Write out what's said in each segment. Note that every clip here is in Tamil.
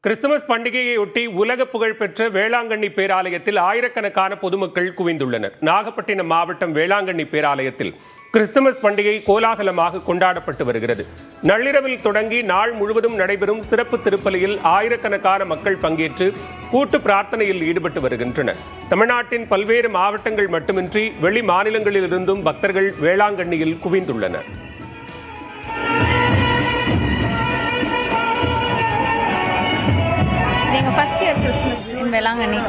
கிறிஸ்துமஸ் பண்டிகையையொட்டி உலக புகழ்பெற்ற வேளாங்கண்ணி பேராலயத்தில் ஆயிரக்கணக்கான பொதுமக்கள் குவிந்துள்ளனர். நாகப்பட்டினம் மாவட்டம் வேளாங்கண்ணி பேராலயத்தில் கிறிஸ்துமஸ் பண்டிகை கோலாகலமாக கொண்டாடப்பட்டு வருகிறது. நள்ளிரவில் தொடங்கி நாள் முழுவதும் நடைபெறும் சிறப்பு திருப்பலியில் ஆயிரக்கணக்கான மக்கள் பங்கேற்று கூட்டு பிரார்த்தனையில் ஈடுபட்டு வருகின்றனர். தமிழ்நாட்டின் பல்வேறு மாவட்டங்கள் மட்டுமின்றி வெளி மாநிலங்களிலிருந்தும் பக்தர்கள் வேளாங்கண்ணியில் குவிந்துள்ளனர். எங்கள் first year Christmas in Velankanni.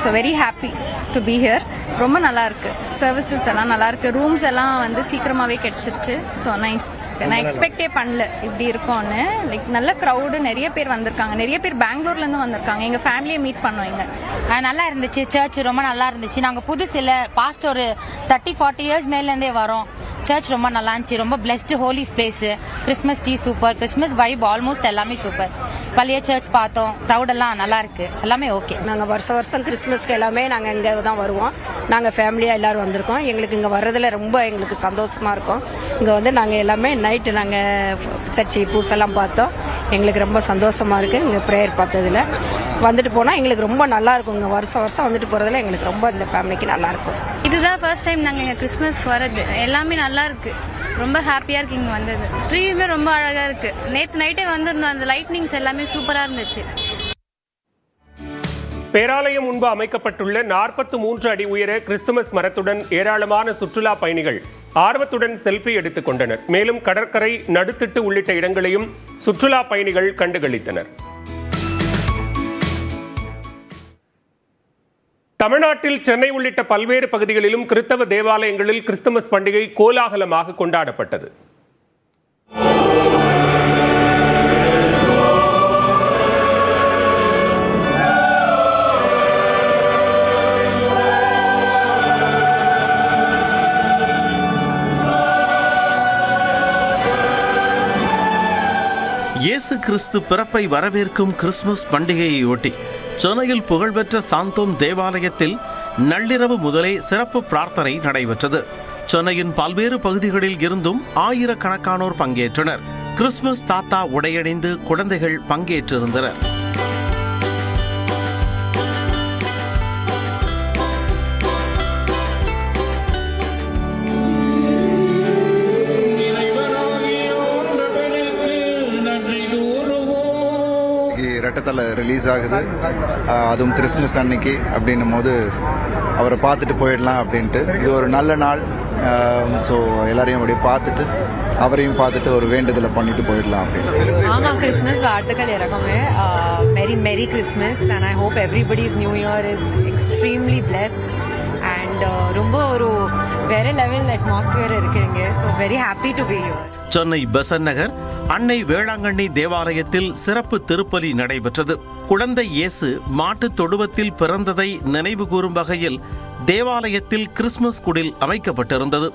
So very happy to be here. ரொம்ப நல்லா இருக்கு. சர்வீசஸ் எல்லாம் நல்லா இருக்கு. ரூம்ஸ் எல்லாம் சீக்கிரமாகவே கிடைச்சிருச்சு. So nice. நான் எக்ஸ்பெக்டே பண்ணல இப்படி இருக்கும்னு. லைக் நல்ல க்ரௌடு, நிறைய பேர் வந்திருக்காங்க. நிறைய பேர் பெங்களூர்லேருந்து வந்திருக்காங்க. எங்கள் ஃபேமிலியை மீட் பண்ணோம் இங்கே. நல்லா இருந்துச்சு. சர்ச் ரொம்ப நல்லா இருந்துச்சு. நாங்கள் புதுசு இல்லை, பாஸ்ட் ஒரு 30-40 இயர்ஸ் மேலேருந்தே வரோம். சர்ச் ரொம்ப நல்லா இருந்துச்சு. ரொம்ப blessed Holi place. Christmas tree super. Christmas vibe almost எல்லாமே சூப்பர். பழைய சர்ச் பார்த்தோம். க்ரௌட் எல்லாம் நல்லா இருக்கு. எல்லாமே ஓகே. நாங்கள் வருஷம் கிறிஸ்மஸ்க்கு எல்லாமே நாங்கள் இங்கே தான் வருவோம். நாங்கள் ஃபேமிலியாக எல்லாரும் வந்திருக்கோம். எங்களுக்கு இங்கே வர்றதுல ரொம்ப எங்களுக்கு சந்தோஷமா இருக்கும். இங்கே நாங்கள் எல்லாமே நைட்டு நாங்கள் சர்ச்சி பூசெல்லாம் பார்த்தோம். எங்களுக்கு ரொம்ப சந்தோஷமா இருக்கு. இங்கே ப்ரேயர் பார்த்ததுல வந்துட்டு போனால் எங்களுக்கு ரொம்ப நல்லா இருக்கும். இங்கே வருஷம் வந்துட்டு போகிறதுல எங்களுக்கு ரொம்ப இந்த ஃபேமிலிக்கு நல்லா இருக்கும். இதுதான் ஃபர்ஸ்ட் டைம் நாங்கள் இங்கே கிறிஸ்மஸ்க்கு வர்றது. எல்லாமே நல்லா இருக்கு. ரொம்ப ஹாப்பியாக இருக்கு இங்கே வந்தது. ட்ரீயுமே ரொம்ப அழகாக இருக்கு. நேற்று நைட்டே வந்திருந்தோம். அந்த லைட்னிங்ஸ் எல்லாமே சூப்பராக இருந்துச்சு. பேராலயம் முன்பு அமைக்கப்பட்டுள்ள 43 அடி உயர கிறிஸ்துமஸ் மரத்துடன் ஏராளமான சுற்றுலா பயணிகள் ஆர்வத்துடன் செல்ஃபி எடுத்துக் கொண்டனர். மேலும் கடற்கரை, நடுத்திட்டு உள்ளிட்ட இடங்களையும் சுற்றுலா பயணிகள் கண்டுகளித்தனர். தமிழ்நாட்டில் சென்னை உள்ளிட்ட பல்வேறு பகுதிகளிலும் கிறிஸ்தவ தேவாலயங்களில் கிறிஸ்துமஸ் பண்டிகை கோலாகலமாக கொண்டாடப்பட்டது. இயேசு கிறிஸ்து பிறப்பை வரவேற்கும் கிறிஸ்துமஸ் பண்டிகையையொட்டி சென்னையில் புகழ்பெற்ற சாந்தோம் தேவாலயத்தில் நள்ளிரவு முதலே சிறப்பு பிரார்த்தனை நடைபெற்றது. சென்னையின் பல்வேறு பகுதிகளில் இருந்தும் ஆயிரக்கணக்கானோர் பங்கேற்றனர். கிறிஸ்துமஸ் தாத்தா உடையணிந்து குழந்தைகள் பங்கேற்றிருந்தனர். ரெட்டத்தலை ரிலீஸ் ஆகுது. அதுவும் கிறிஸ்மஸ் அன்னைக்கு அப்படின்னும் போது அவரை பார்த்துட்டு போயிடலாம் அப்படின்ட்டு. இது ஒரு நல்ல நாள். ஸோ எல்லாரையும் அப்படியே பார்த்துட்டு அவரையும் பார்த்துட்டு ஒரு வேண்டுதலை பண்ணிட்டு போயிடலாம் அப்படின்னு. ஆமாம், கிறிஸ்மஸ் வாழ்த்துக்கள் இறக்குமே. Merry Christmas and I hope everybody's new year is extremely blessed and ரொம்ப ஒரு வேற லெவல் அட்மாஸ்பியர் இருக்குங்க. So very happy to be here. Chennai Besant Nagar Annai Velankanni தேவாலயத்தில் சிறப்பு திருப்பலி நடைபெற்றது. குழந்தை இயேசு மாட்டுத் தொழுவத்தில் பிறந்ததை நினைவு கூறும் வகையில் தேவாலயத்தில் கிறிஸ்துமஸ் குடில் அமைக்கப்பட்டிருந்தது.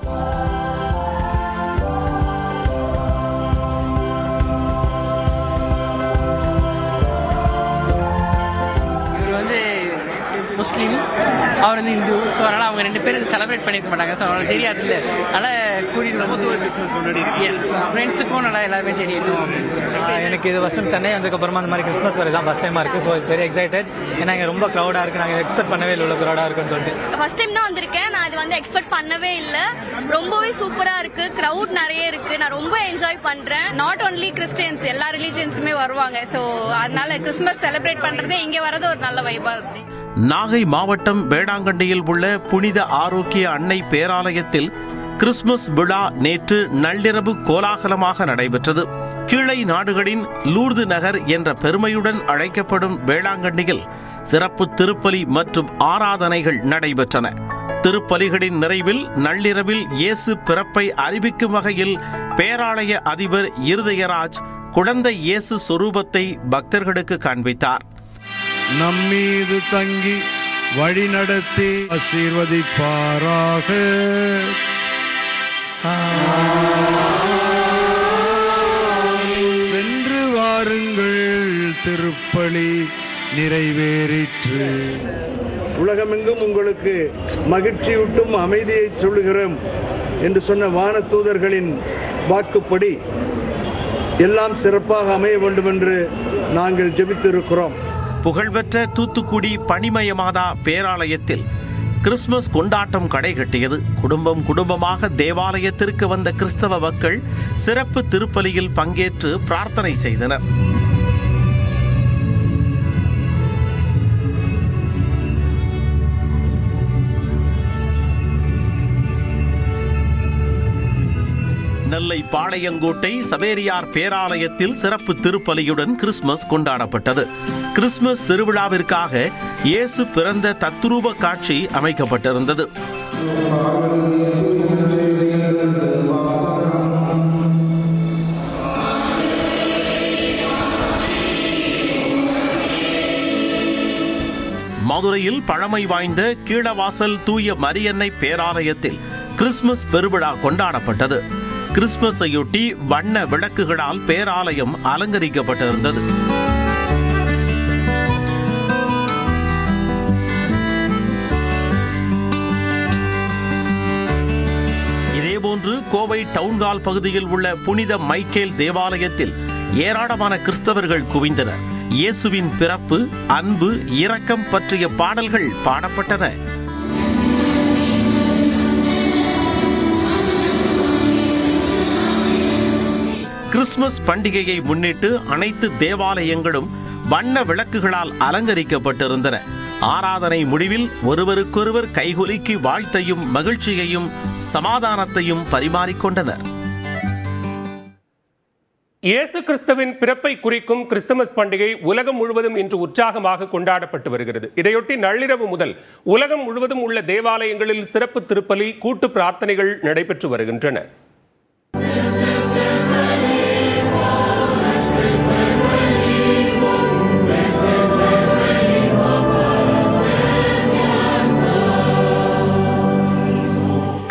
முஸ்லீம், அவர் இந்து. ஸோ அதனால் அவங்க 2 பேரும் செலிப்ரேட் பண்ணியிருக்க மாட்டாங்க. ஸோ அவங்களுக்கு தெரியாது இல்லை. அதனால் கூட்டிகிட்டு வந்து எஸ் ஃப்ரெண்ட்ஸுக்கும் நல்லா எல்லாருமே தெரியணும் அப்படின்னு சொல்லிட்டு. எனக்கு இது வருஷம் சென்னை வந்ததுக்கப்புறமா அந்த மாதிரி கிறிஸ்மஸ் வேலை தான் ஃபஸ்ட் டைமாக இருக்குது. So it's very excited. ஏன்னா இங்கே ரொம்ப க்ரௌடாக இருக்குது. நாங்கள் எக்ஸ்பெக்ட் பண்ணவே இல்லை இவ்வளோ க்ரௌடாக இருக்குன்னு சொல்லிட்டு. ஃபர்ஸ்ட் டைம் தான் வந்திருக்கேன். நான் இது எக்ஸ்பெக்ட் பண்ணவே இல்லை. ரொம்பவே சூப்பராக இருக்குது. க்ரௌட் நிறைய இருக்குது. நான் ரொம்ப என்ஜாய் பண்ணுறேன். நாட் ஒன்லி கிறிஸ்டியன்ஸ், எல்லா ரிலீஜியன்ஸுமே வருவாங்க. ஸோ அதனால கிறிஸ்மஸ் செலிப்ரேட் பண்ணுறது இங்கே வரது ஒரு நல்ல வைபாக இருக்கும். நாகை மாவட்டம் வேளாங்கண்ணியில் உள்ள புனித ஆரோக்கிய அன்னை பேராலயத்தில் கிறிஸ்துமஸ் விழா நேற்று நள்ளிரவு கோலாகலமாக நடைபெற்றது. கீழை நாடுகளின் லூர்து நகர் என்ற பெருமையுடன் அழைக்கப்படும் வேளாங்கண்ணியில் சிறப்பு திருப்பலி மற்றும் ஆராதனைகள் நடைபெற்றன. திருப்பலிகளின் நிறைவில் நள்ளிரவில் இயேசு பிறப்பை அறிவிக்கும் வகையில் பேராலய அதிபர் இருதயராஜ் குழந்தை இயேசு சொரூபத்தை பக்தர்களுக்கு காண்பித்தார். நம்மீது தங்கி வழி நடத்தி ஆசீர்வதிப்பாராக. சென்று வாருங்கள், திருப்பலி நிறைவேறிற்று. உலகமெங்கும் உங்களுக்கு மகிழ்ச்சியூட்டும் அமைதியை சொல்லுகிறோம் என்று சொன்ன வான தூதர்களின் வாக்குப்படி எல்லாம் சிறப்பாக அமைய வேண்டும் என்று நாங்கள் ஜெபித்திருக்கிறோம். புகழ்பெற்ற தூத்துக்குடி பனிமயமாதா பேராலயத்தில் கிறிஸ்துமஸ் கொண்டாட்டம் கடைகட்டியது. குடும்பமாக தேவாலயத்திற்கு வந்த கிறிஸ்தவ மக்கள் சிறப்பு திருப்பலியில் பங்கேற்று பிரார்த்தனை செய்தனர். நெல்லை பாளையங்கோட்டை சவேரியார் பேராலயத்தில் சிறப்பு திருப்பலியுடன் கிறிஸ்துமஸ் கொண்டாடப்பட்டது. கிறிஸ்துமஸ் திருவிழாவிற்காக இயேசு பிறந்த தத்ரூப காட்சி அமைக்கப்பட்டிருந்தது. மதுரையில் பழமை வாய்ந்த கீழவாசல் தூய மரியன்னை பேராலயத்தில் கிறிஸ்துமஸ் பெருவிழா கொண்டாடப்பட்டது. கிறிஸ்துமஸையொட்டி வண்ண விளக்குகளால் பேராலயம் அலங்கரிக்கப்பட்டிருந்தது. இதேபோன்று கோவை டவுன்ஹால் பகுதியில் உள்ள புனித மைக்கேல் தேவாலயத்தில் ஏராளமான கிறிஸ்தவர்கள் குவிந்தனர். இயேசுவின் பிறப்பு, அன்பு, இரக்கம் பற்றிய பாடல்கள் பாடப்பட்டன. கிறிஸ்துமஸ் பண்டிகையை முன்னிட்டு அனைத்து தேவாலயங்களும் வண்ண விளக்குகளால் அலங்கரிக்கப்பட்டிருந்தன. ஆராதனை முடிவில் ஒருவருக்கொருவர் கைகுலுக்கி வாழ்த்தையும் மகிழ்ச்சியையும் சமாதானத்தையும் பரிமாறிக்கொண்டனர். இயேசு கிறிஸ்துவின் பிறப்பை குறிக்கும் கிறிஸ்துமஸ் பண்டிகை உலகம் முழுவதும் இன்று உற்சாகமாக கொண்டாடப்பட்டு வருகிறது. இதையொட்டி நள்ளிரவு முதல் உலகம் முழுவதும் உள்ள தேவாலயங்களில் சிறப்பு திருப்பலி, கூட்டு பிரார்த்தனைகள் நடைபெற்று வருகின்றன.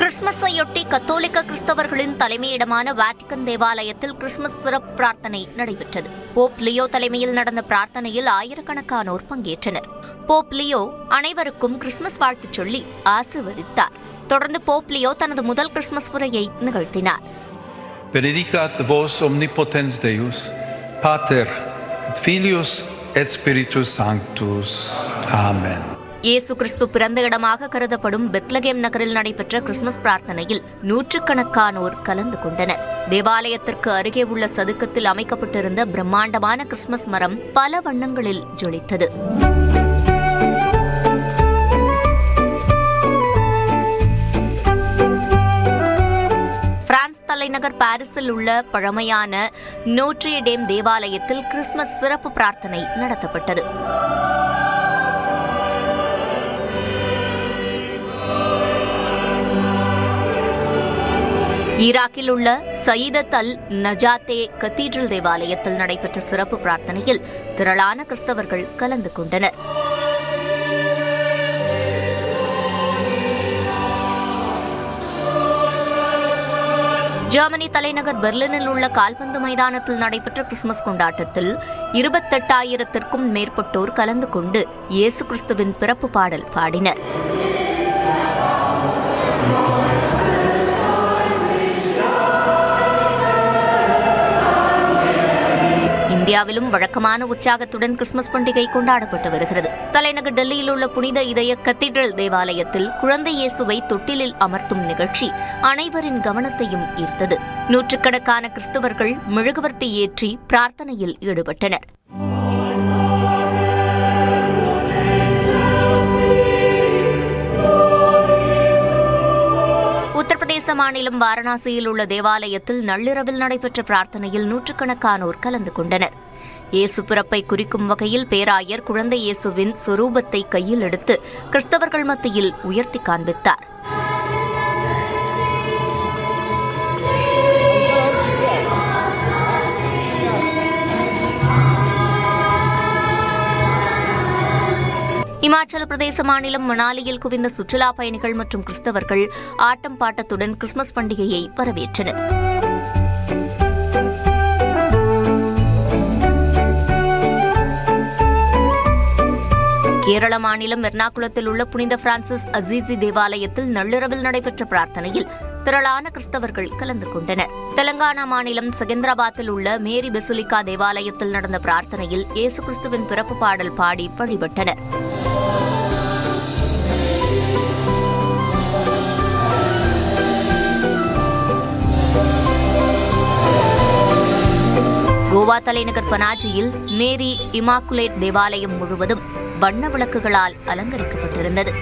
கிறிஸ்துமஸையொட்டி கத்தோலிக்க கிறிஸ்தவர்களின் தலைமையிடமான வாட்டிகன் தேவாலயத்தில் கிறிஸ்துமஸ் சிறப்பு பிரார்த்தனை நடைபெற்றது. போப் லியோ தலைமையில் நடந்த பிரார்த்தனையில் ஆயிரக்கணக்கானோர் பங்கேற்றனர். போப் லியோ அனைவருக்கும் கிறிஸ்துமஸ் வாழ்த்து சொல்லி ஆசீர்வதித்தார். தொடர்ந்து போப் லியோ தனது முதல் கிறிஸ்துமஸ் உரையை நிகழ்த்தினார். Benedicat vos omnipotens Deus, Pater et Filius et Spiritus Sanctus. Amen. இயேசு கிறிஸ்து பிறந்த இடமாக கருதப்படும் பெத்லகேம் நகரில் நடைபெற்ற கிறிஸ்துமஸ் பிரார்த்தனையில் நூற்றுக்கணக்கானோர் கலந்து கொண்டனர். தேவாலயத்திற்கு அருகே உள்ள சதுக்கத்தில் அமைக்கப்பட்டிருந்த பிரம்மாண்டமான கிறிஸ்துமஸ் மரம் பல வண்ணங்களில் ஜொலித்தது. பிரான்ஸ் தலைநகர் பாரிஸில் உள்ள பழமையான நோட்ரே டேம் தேவாலயத்தில் கிறிஸ்துமஸ் சிறப்பு பிரார்த்தனை நடத்தப்பட்டது. ஈராக்கில் உள்ள சயீதத் அல் நஜாத்தே கத்தீட்ரல் தேவாலயத்தில் நடைபெற்ற சிறப்பு பிரார்த்தனையில் திரளான கிறிஸ்தவர்கள் கலந்து கொண்டனர். ஜெர்மனி தலைநகர் பெர்லினில் உள்ள கால்பந்து மைதானத்தில் நடைபெற்ற கிறிஸ்துமஸ் கொண்டாட்டத்தில் 28,000த்திற்கும் மேற்பட்டோர் கலந்து கொண்டு இயேசு கிறிஸ்துவின் பிறப்பு பாடல் பாடினர். இந்தியாவிலும் வழக்கமான உற்சாகத்துடன் கிறிஸ்துமஸ் பண்டிகை கொண்டாடப்பட்டு வருகிறது. தலைநகர் டெல்லியில் உள்ள புனித இதய கத்தீட்ரல் தேவாலயத்தில் குழந்தை இயேசுவை தொட்டிலில் அமர்த்தும் நிகழ்ச்சி அனைவரின் கவனத்தையும் ஈர்த்தது. நூற்றுக்கணக்கான கிறிஸ்தவர்கள் மெழுகுவர்த்தி ஏற்றி பிரார்த்தனையில் ஈடுபட்டனர். உத்தரப்பிரதேச மாநிலம் வாரணாசியில் உள்ள தேவாலயத்தில் நள்ளிரவில் நடைபெற்ற பிரார்த்தனையில் நூற்றுக்கணக்கானோர் கலந்து கொண்டனர். இயேசு பிறப்பை குறிக்கும் வகையில் பேராயர் குழந்தை இயேசுவின் சொரூபத்தை கையில் எடுத்து கிறிஸ்தவர்கள் மத்தியில் உயர்த்தி காண்பித்தார். இமாச்சல பிரதேச மாநிலம் மணாலியில் குவிந்த சுற்றுலா பயணிகள் மற்றும் கிறிஸ்தவர்கள் ஆட்டம் பாட்டத்துடன் கிறிஸ்துமஸ் பண்டிகையை வரவேற்றனர். கேரள மாநிலம் எர்ணாகுளத்தில் உள்ள புனித பிரான்சிஸ் அசீசி தேவாலயத்தில் நள்ளிரவில் நடைபெற்ற பிரார்த்தனையில் திரளான கிறிஸ்தவர்கள் கலந்து கொண்டனர். தெலங்கானா மாநிலம் செகந்திராபாத்தில் உள்ள மேரி பெசிலிகா தேவாலயத்தில் நடந்த பிரார்த்தனையில் இயேசு கிறிஸ்துவின் பிறப்பு பாடல் பாடி வழிபட்டனர். கோவா தலைநகர் பனாஜியில் மேரி இமாக்குலேட் தேவாலயம் முழுவதும் வண்ண விளக்குகளால் அலங்கரிக்கப்பட்டிருந்தது.